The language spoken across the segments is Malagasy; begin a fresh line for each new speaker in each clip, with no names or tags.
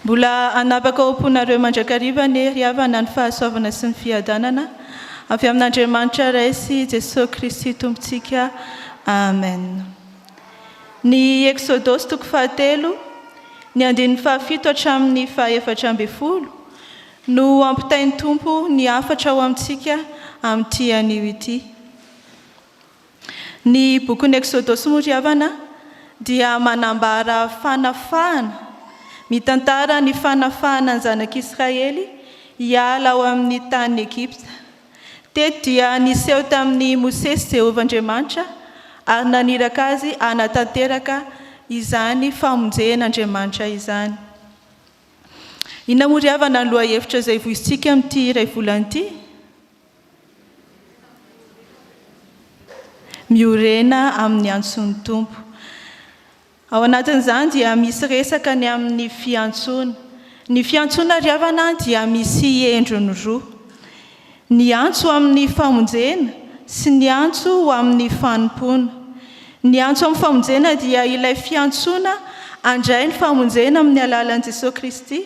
Mbola anapaka omponareo mandrakariva ny riavana ny fahasoavana sy ny fiadanana avy amin'Andriamanitra Ray sy Jesosy Kristy Tompontsika. Amen. Ny Eksodosy toko 3 ny 17 hatramin'ny 14 no ampitain'ny Tompo ny hafatra ho amintsika amin'ity anio ity. Ny bokin'ny Eksodosy moa riavana dia manambara fanafahana, mitantara ny fanafahana ny Zanak'Isiraely hiala ao amin'ny tany Egypta. Teto dia niseho tamin'ny Mosesy Jehovah Andriamanitra ary naniraka azy hanatanteraka izany famonjen'Andriamanitra izany. Inona moa riavana ny lohahevitra izay voisintsika amin'ity iray volana ity? Miorena amin'ny antson'ny Tompo. Ao anatin'izany dia misy resaka ny amin'ny fiantsoana. Ny fiantsoana riavana dia misy endriny roa. Ny antso amin'ny famonjena sy ny antso amin'ny fanompoana. Ny antso amin'ny famonjena dia ilay fiantsoana andray ny famonjena amin'ny alalan'i Jesosy Kristy.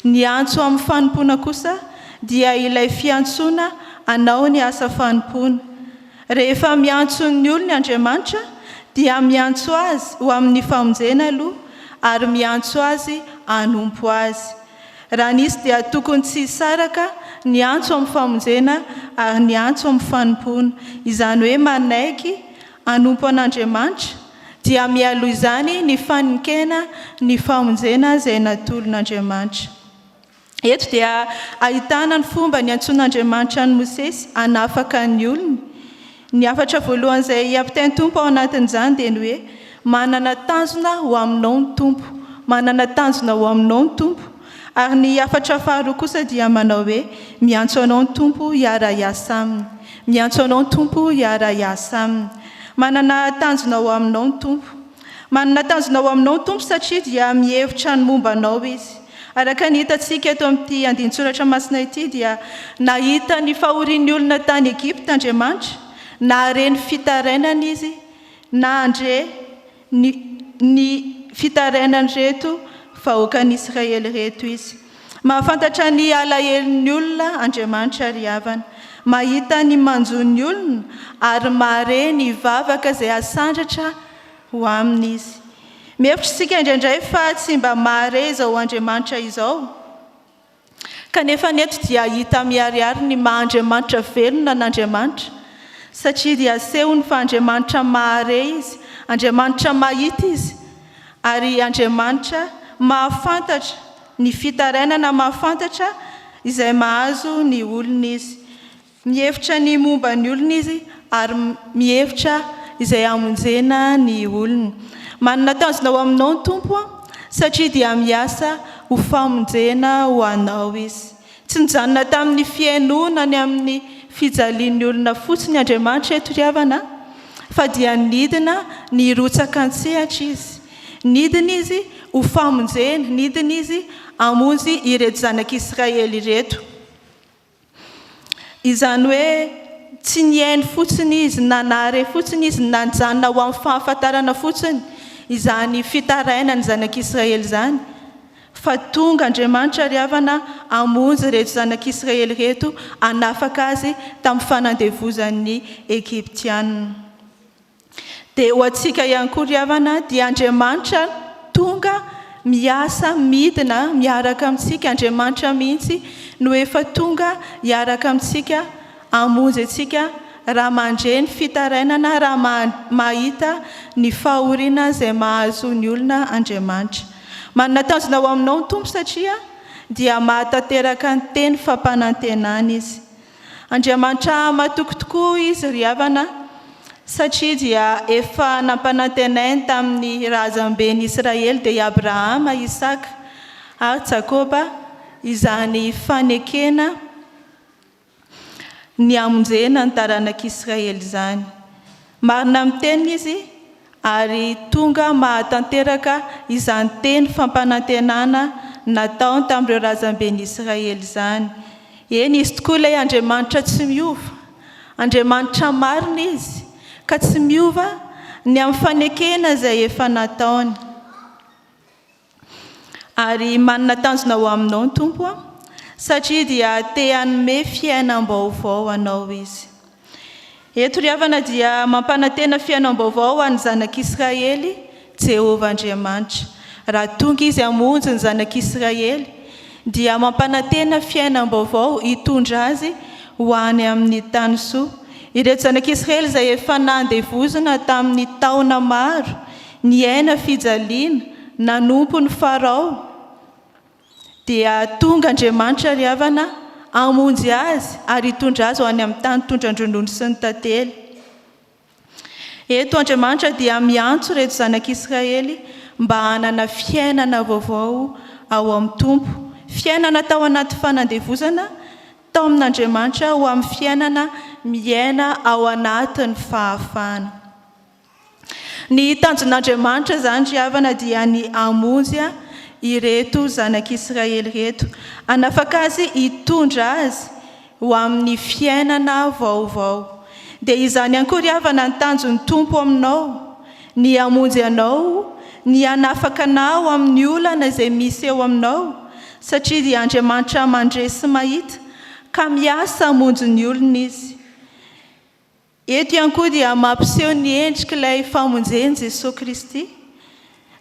Ny antso amin'ny fanompoana kosa dia ilay fiantsoana anao ny asa fanompoana. Rehefa miantso ny olona Andriamanitra dia miantso azy ho amin'ny famonjena aloha ary miantso azy hanompo azy. Raha nisy dia tokony tsy saraka ny antso amin'ny famonjena ary ny antso amin'ny fanompoana. Izany hoe manaiky hanompo an'Andriamanitra dia mialo izany ny faninkena ny famonjena izay natolon'Andriamanitra. Eto dia ahitana ny fomba ny antsoin'Andriamanitra ny Mosesy hanafaka ny olona. Ny hafatra voalohany izay ampitain'ny Tompo ao anatin'izany dia ny hoe manana tanjona ho aminao ny Tompo, manana tanjona ho aminao ny Tompo. Ary ny hafatra faharoa kosa dia manao hoe miantso anao ny Tompo hiara-iasa aminy, miantso anao ny Tompo hiara-iasa aminy. Manana tanjona ho aminao ny Tompo. Manana tanjona ho aminao ny Tompo satria dia mihevitra ny momba anao izy. Araka ny hitantsika eto amin'ity andinin-tsoratra masina ity dia nahita ny fahorian'ny olona tany Egypta Andriamanitra, na reny fitarainan'ny izy, na andre ny fitarainany reto vahoakan'ny Israely reto izy. Mahafantatra ny alahelin'ny olona Andriamanitra riavana, mahita ny manjon'ny olona ary mahare ny vavaka izay asandratra ho aminy izy. Mihevitra isika indraindray fa tsy mba mahare izao Andriamanitra izao. Kanefa neto dia hita miharihary ny maha-Andriamanitra velona n'Andriamanitra. Satria dia asehony fa Andriamanitra mahare izy, Andriamanitra mahita izy, ary Andriamanitra mahafantatra ny fitarainana, mahafantatra izay mahazo ny olona izy. Mihevitra ny momba ny olona izy ary mihevitra izay hamonjena ny olona. Manana tanjona ho aminao ny Tompo satria dia miasa ho famonjena ho anao izy. Tsy nijanona tamin'ny fiainonany amin'ny fijalian'ny olona fotsiny Andriamanitra eto riavana, fa dia nidina ny rotsaka an-tsehatra izy. Nidina izy ho famonjena, nidina izy hamonjy ireto Zanak'Isiraely ireto. Izany hoe tsy niainy fotsiny izy, nanare fotsiny izy, nanjanona ho amin'ny fahafantarana fotsiny izany fitarainan'ny Zanak'Isiraely izany. Fa tonga Andriamanitra riavana hamonjy reto Zanak'Isiraely reto, hanafaka azy tamin'ny fanandevozan'ny Egyptianina. Dia ho antsika ihany koa riavana dia Andriamanitra tonga miasa midina miaraka amintsika. Andriamanitra mihitsy no efa tonga hiaraka amintsika hamonjy antsika raha mandre ny fitarainana, raha mahita ny fahoriana izay mahazo ny olona Andriamanitra. Manana tanjona ho aminao ny Tompo satria dia mahatanteraka ny teny fampanantenana izy. Andriamanitra matoky tokoa izy riavana satria dia efa nampanantenainy tamin'ny razamben'ny Israely dia i Abrahama, Isaka ary Jakoba izany fanekena ny hamonjena ny taranak'Israely izany. Marina amin'ny teny izy ary tonga mahatanteraka izany teny fampanantenana nataony tamin'ireo razamben'ny Israely izany. Eny izy tokoa ilay Andriamanitra tsy miova, Andriamanitra marina izy, ka tsy miova ny amin'ny fanekena izay efa nataony. Ary manana tanjona ho aminao ny Tompo satria dia te hanome fiainam-baovao anao izy. Eto ry havana dia mampanantena fiainam-baovao any Zanak'Isiraely Jehovah Andriamanitra. Raha tonga izy hamonjy ny Zanak'Isiraely dia mampanantena fiainam-baovao hitondra azy ho any amin'ny tany soa. Ireto Zanak'Isiraely izay efa nandevozona tamin'ny taona maro, niaina fijaliana, nanompo ny Farao, dia tonga Andriamanitra ry havana hamonjy azy ary hitondra azy ho any amin'ny tany tondra-dronono sy ny tantely. Eto Andriamanitra dia miantso reto Zanak'Isiraely mba hanana fiainana vaovao ao amin'ny Tompo, fiainana tao anaty fanandevozana tao amin'Andriamanitra ho amin'ny fiainana miaina ao anatin'ny fahafahana. Ny tanjon'Andriamanitra zany ry havana dia ny hamonjy ireto Zanak'Isiraely reto, hanafaka azy hitondra azy ho amin'ny fiainana vaovao. Dia izany ihany koa ry havana ny tanjon'ny Tompo aminao, ny hamonjy anao, ny hanafaka anao amin'ny olana izay misy eo aminao, satria dia Andriamanitra mandresy mahita ka miasa hamonjy ny olona izy. Eto ihany koa dia mampiseho ny endrik'ilay famonjen'i Jesosy Kristy.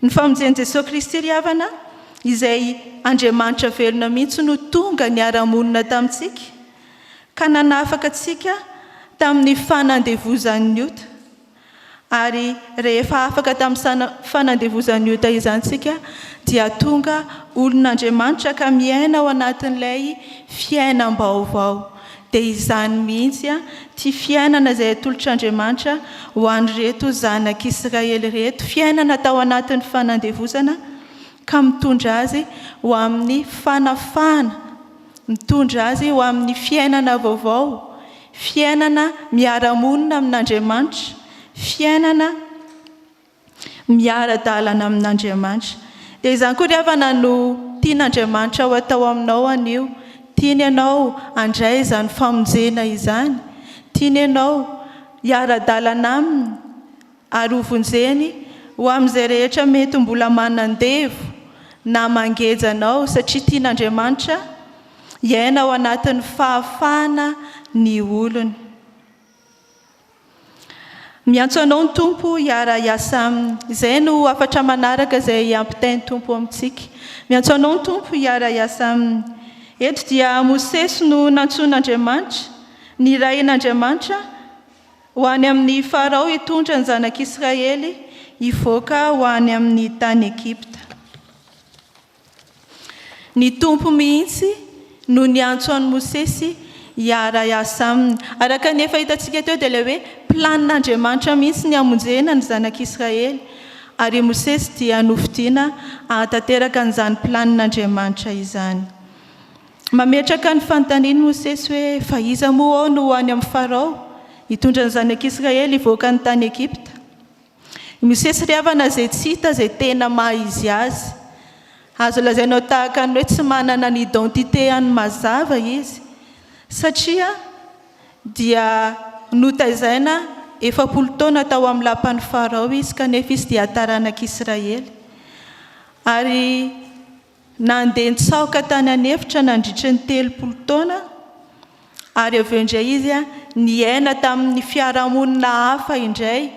Ny famonjen'i Jesosy Kristy ry havana izay Andriamanitra velona mihitsy no tonga niara-monina tamintsika ka nanafaka antsika tamin'ny fanandevozan'ny ota. Ary rehefa afaka tamin'ny fanandevozan'ny ota izany tsika dia tonga olon'Andriamanitra ka miaina ao anatin'ilay fiainam-baovao. Dia izany mihitsy ty fiainana izay atolotr'Andriamanitra ho an'ireto Zanak'Isiraely reto, fiainana tao anatin'ny fanandevozana ka mitondra azy ho amin'ny fanafana, mitondra azy ho amin'ny fiainana vaovao, fiainana miara-monina amin'Andriamanitra, fiainana miara-dalana amin'Andriamanitra. Dia izany koa ry havana no tian'Andriamanitra ho atao aminao anio. Tiany ianao handray izany famonjena izany, tiany ianao hiara-dalana aminy ary ho vonjeny ho amin'izay rehetra mety mbola manandevo na mangeja anao, satria tian'Andriamanitra hiaina ao anatin'ny fahafahana ny olony. Miantso anao ny Tompo hiara-hiasa aminy. Izay no hafatra manaraka izay ampitain'ny Tompo amintsika. Miantso anao ny Tompo hiara-hiasa aminy. Eto dia Mosesy no nantsoin'Andriamanitra, nirahin'Andriamanitra ho any amin'ny Farao hitondra ny Zanak'Isiraely hivoaka ho any amin'ny tany Ekipta. Ny Tompo mihitsy no niantso an'i Mosesy hiara-hiasa aminy. Araka ny efa hitantsika teo dia ilay hoe planin'Andriamanitra mihitsy ny hamonjena ny Zanak'Isiraely, ary Mosesy dia nofidiana hahatanteraka an'izany planin'Andriamanitra izany. Mametraka ny fanontaniany Mosesy hoe fa iza moa ao no any amin'ny Farao hitondra ny Zanak'Isiraely hivoaka ny tany Ekipta. Mosesy ry havana izay tsy hita izay tena maha-izy azy. Azo lazainao tahaka ny hoe tsy manana ny identité any mazava izy, satria dia notaizaina 40 taona tao amin'ny lapan'ny Farao izy, kanefa izy dia taranak'Israely. Ary nandeha nitsaoka tany anefitra nandritra ny 30 taona, ary avy eo indray izy niaina tamin'ny fiarahamonina hafa indray,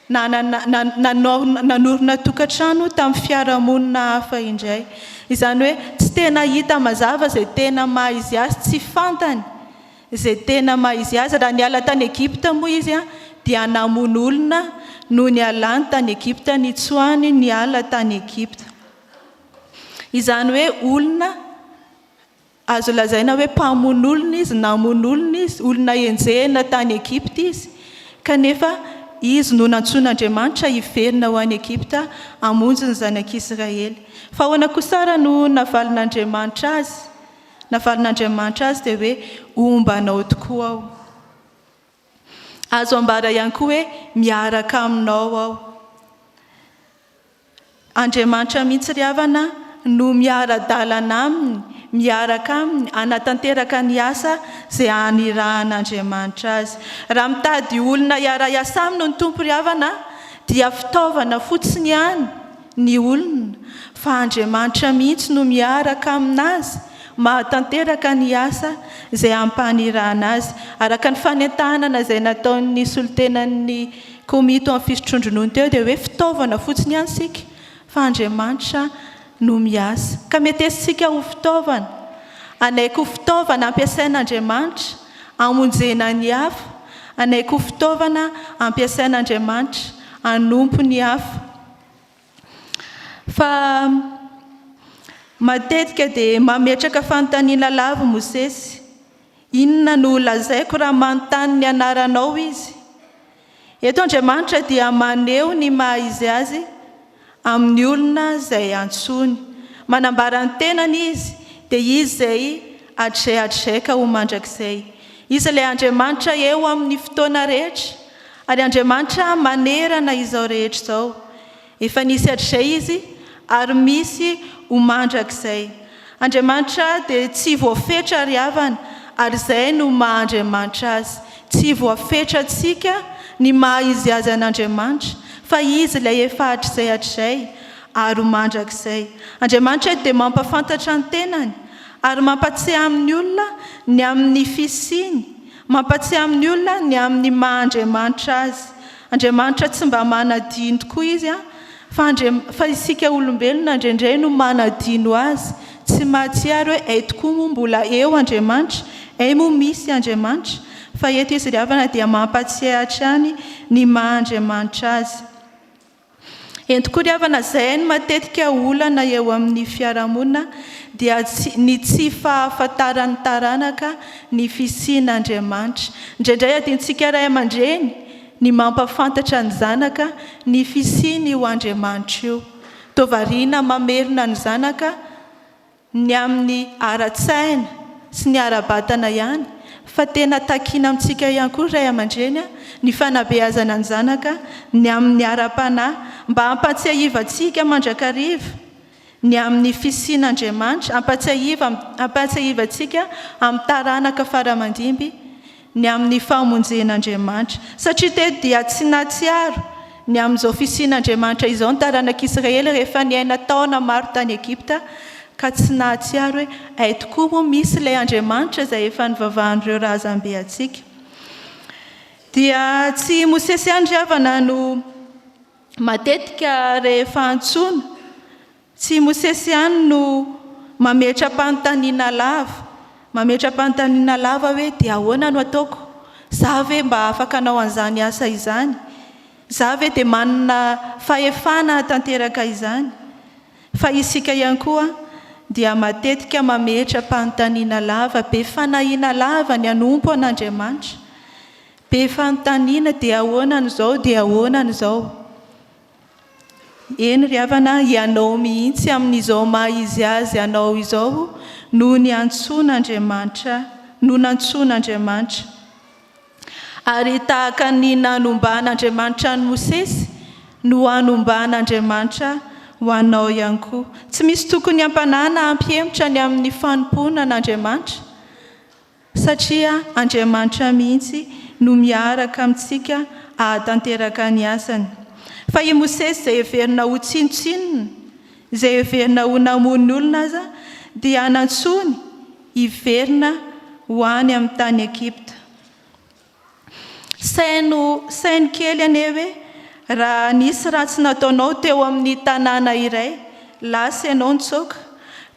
nanorina tokantrano tamin'ny fiarahamonina hafa indray. Izany hoe tsy tena hita mazava izay tena maha-izy azy, tsy fantany izay tena maha-izy azy. Raha niala tany Ekipta moa izy dia namono olona no nialany tany Ekipta, nitsoany niala tany Ekipta. Izany hoe olona azo lazaina hoe mpamono olona izy, namono olona izy, olona enjehina tany Ekipta izy, kanefa izy no nantsoin'Andriamanitra hiverina ho any Ekipta hamonjy ny Zanak'Israely. Fa ahoana kosa no navalin'Andriamanitra azy? Navalin'Andriamanitra azy dia hoe ombanao tokoa aho. Azo ambara ihany koa hoe miaraka aminao aho. Andriamanitra mihitsy ry havana no miara-dalana aminy, miaraka aminy, anatanteraka ny asa izay anirahan'Andriamanitra azy. Raha mitady olona hiara-hiasa aminy ny Tompo ry havana dia fitaovana fotsiny ihany ny olona fa Andriamanitra mihitsy no miaraka aminazy mahatanteraka ny asa izay ampanirana azy araka ny fanentanana izay nataon'ny solitenan'ny komito amin'ny fisotro-dronono teo dia hoe fitaovana fotsiny ihany isika fa Andriamanitra no miasa ka mety isika ho fitaovana anaiko fitaovana ampiasain'Andriamanitra amonjena ny hafa anaiko fitaovana ampiasain'Andriamanitra anompo ny hafa fa matetika dia mametraka fanontaniana lava Mosesy inona no lazaiko raha manontany ny anaranao izy eto Andriamanitra dia maneho ny maha izy azy amin'ny olona izay antsony manambara ny tenany izy dia izy izay atrehatreka ho mandrakizay izy ilay Andriamanitra eo amin'ny fotoana rehetra ary Andriamanitra manerana izao rehetra izao efa nisy hatrizay izy ary misy ho mandrakizay Andriamanitra dia tsy voafetra ry havana ary izay no maha Andriamanitra azy tsy voafetra antsika ny maha izy azy an'Andriamanitra fa izy ilay efa hatrizay ary ho mandrakizay Andriamanitra dia mampafantatra ny tenany ary mampatsiahy amin'ny olona ny amin'ny fisiny mampatsiahy amin'ny olona ny amin'ny maha Andriamanitra azy Andriamanitra tsy mba manadino tokoa izy fa isika olombelona indraindray no manadino azy tsy mahatsiaro hoe tokoa moa mbola eo Andriamanitra moa misy Andriamanitra fa eto izy ry havana dia mampatsiahy hatrany ny maha Andriamanitra azy tokoa ry havana izay no matetika olana eo amin'ny fiarahamonina dia ny tsy fahafantaran'ny taranaka ny fisian'Andriamanitra indraindray adintsika ray aman-dreny ny mampafantatra ny zanaka ny fisiny ho Andriamanitra io tovariana mamerina ny zanaka ny amin'ny ara-tsaina sy ny ara-batana ihany fa tena takiana amintsika ihany koa ray aman-dreny ny fanabeazana ny zanaka ny amin'ny ara-panahy mba hampatsiahivantsika mandrakariva ny amin'ny fisian'Andriamanitra hampatsiahivantsika amin'ny taranaka faramandimby ny amin'ny famonjen'Andriamanitra satria teto dia tsy natsiaro ny amin'izao fisian'Andriamanitra izao ny Zanak'Isiraely rehefa niaina taona maro tany Egipta ka tsy nahatsiaro hoe tokoa moa misy ilay Andriamanitra izay efa nivavahan'ireo razambe antsika dia tsy Mosesy ihany ry havana no matetika rehefa antsona tsy Mosesy ihany no mametra-panontaniana lava hoe dia ahoana no ataoko za ve mba afaka anao an'izany asa izany za ve dia manana fahefana tanteraka izany fa isika ihany koa dia matetika mametra-panontaniana lava be fanahiana lava ny anompo an'Andriamanitra be fanontaniana dia ahoana n'izao eny ry havana ianao mihitsy amin'izao maha izy azy ianao izao no nantson'Andriamanitra ary tahaka ny nanomban'Andriamanitra ny Mosesy no hanomban'Andriamanitra ho anao ihany koa tsy misy tokony hampanana hampihemotra ny amin'ny fanompoana n'Andriamanitra satria Andriamanitra mihitsy no miaraka amintsika ahatanteraka ny asany fa i Mosesy izay heverina ho tsinotsinona izay heverina ho namono olona aza dia nantsony hiverina ho any amin'ny tany Egipta sainy kely ane hoe raha nisy ratsy nataonao teo amin'ny tanàna iray lasa ianao nitsoaka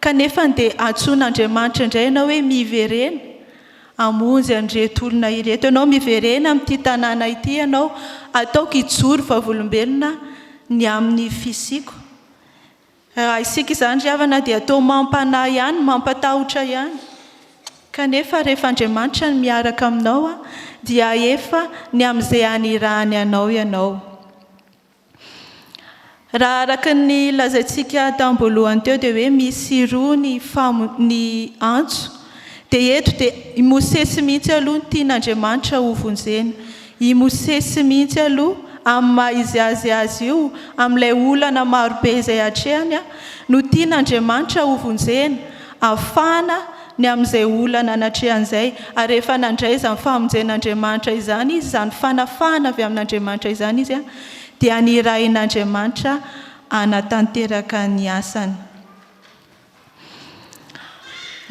kanefa dia antson'Andriamanitra indray ianao hoe miverena amonjy an'ireto olona ireto ianao miverena amin'ity tanàna ity ianao ataoko hijoro vavolombelona ny amin'ny fisiko raha isika izany ry havana dia atao mampanahy ihany mampatahotra ihany kanefa rehefa Andriamanitra ny miaraka aminao dia efa ny amin'izay anirahany anao ianao raha araka ny lazaintsika tamboalohany teo dia hoe misy roa ny antso dia eto dia i Mosesy mihitsy aloha ny tian'Andriamanitra ho vonjena i Mosesy mihitsy aloha amin'ny maha izy azy io amin'ilay olana marobe izay hatrehany no tian'Andriamanitra ho vonjena afana ny amin'izay olana natrehan'izay ary rehefa nandray izany famonjen'Andriamanitra izany fanafana avy amin'Andriamanitra izany izy dia nirahin'Andriamanitra anatanteraka ny asany.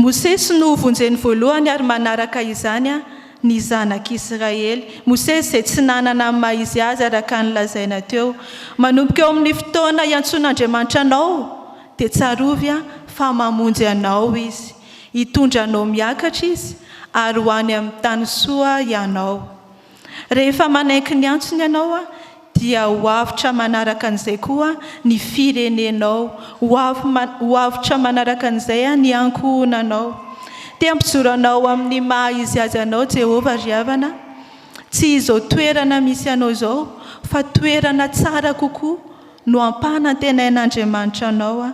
Mosesy no vonjeny voalohany ary manaraka izany ny Zanak'Isiraely. Mosesy izay tsy nanana maha-izy azy araka ny lazaina teo. Manomboka eo amin'ny fotoana iantson'Andriamanitra anao dia tsarovy fa mamonjy anao izy, hitondra anao miakatra izy ary ho any amin'ny tany soa ianao. Rehefa manaiky ny antsony ianao dia ho avitra manaraka an'izay koa ny firenenao, ho avitra manaraka an'izay ny ankohonanao. Te ampijoranao amin'ny maha-izy azy anao Jehovah ry havana, tsy izao toerana misy anao zao fa toerana tsara kokoa no ampanantenain'Andriamanitra anao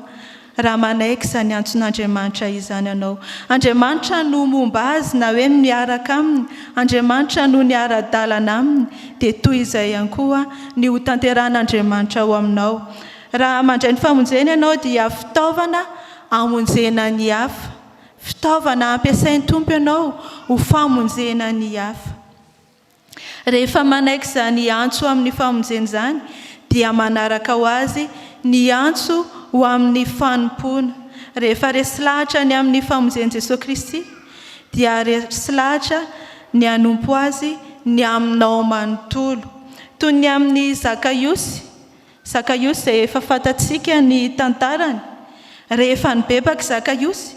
raha manaiky izany antson'Andriamanitra izany anao. Andriamanitra no momba azy na hoe miaraka aminy, Andriamanitra no ny ara-dalana aminy, dia toy izay ihany koa ny ho tanteran'Andriamanitra ao aminao. Raha mandray ny famonjena ianao dia fitaovana amonjena ny hafa, fitaovana ampiasain'ny Tompo ianao ho famonjena ny hafa. Rehefa manaiky izany antso amin'ny famonjena izany dia manaraka ho azy ny antso ho amin'ny fanompona. Rehefa resy lahatra ny amin'ny famonjena Jesosy Kristy dia resy lahatra ny hanompo azy ny aminao manontolo. Toy ny amin'ny Zakaiosy izay efa fantatsika ny tantarany. Rehefa nibebaka Zakaiosy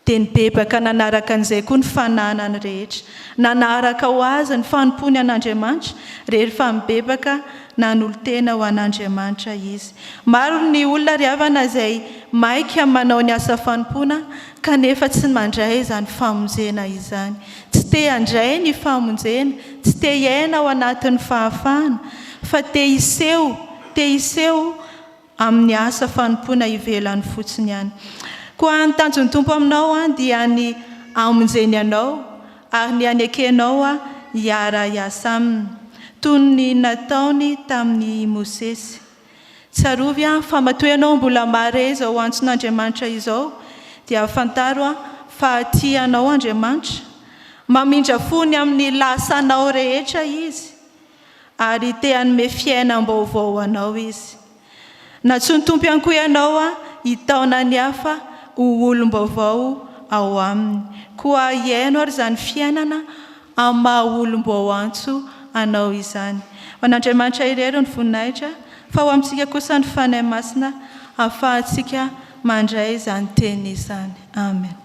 dia nibebaka nanaraka an'izay koa ny fananany rehetra. Nanaraka ho azy ny fanompony an'Andriamanitra rehefa mibebaka nanolo-tena ho an'Andriamanitra izy. Maro ny olona ry havana izay maika manao ny asa fanompona kanefa tsy mandray izany famonjena izany. Tsy te handray ny famonjena, tsy te hiaina ao anatin'ny fahafahana, fa te hiseho amin'ny asa fanompona ivelany fotsiny ihany. Koa ny tanjon'ny Tompo aminao dia ny amonjeny anao ary ny anekenao hiara-iasa aminy, toy ny nataony tamin'ny Mosesy. Tsarovy fa matoy ianao mbola mare izao antson'Andriamanitra izao dia fantaro fa tianao Andriamanitra, mamindra fony amin'ny lasanao rehetra izy ary te hanome fiainam-baovao anao izy. Natsoiny Tompo ihany koa ianao hitaona ny hafa ho olom-baovao ao aminy, koa hiaino ary izany fiainana amin'ny maha olom-bao antso anao izany. Ho an'Andriamanitra irery ny voninahitra, fa ho amintsika kosa ny fanahy masina ahafahantsika mandray izany teny izany. Amen.